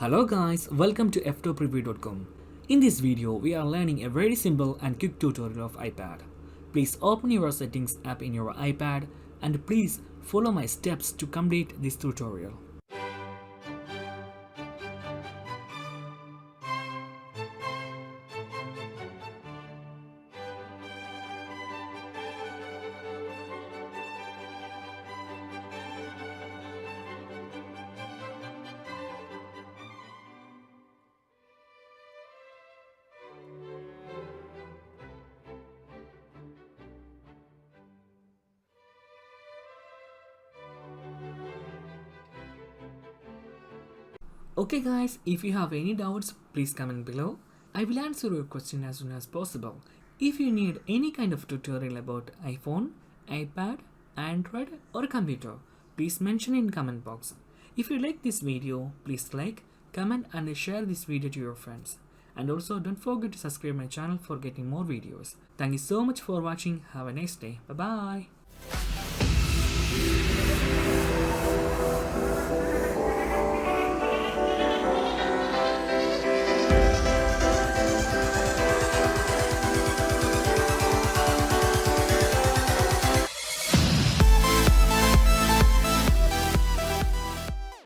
Hello guys, welcome to Ftopreview.com. In this video, we are learning a very simple and quick tutorial of iPad. Please open your settings app in your iPad and please follow my steps to complete this tutorial. Okay guys, if you have any doubts, please comment below. I will answer your question as soon as possible. If you need any kind of tutorial about iPhone, iPad, Android or computer, please mention in comment box. If you like this video, please like, comment and share this video to your friends. And also don't forget to subscribe my channel for getting more videos. Thank you so much for watching. Have a nice day. Bye bye.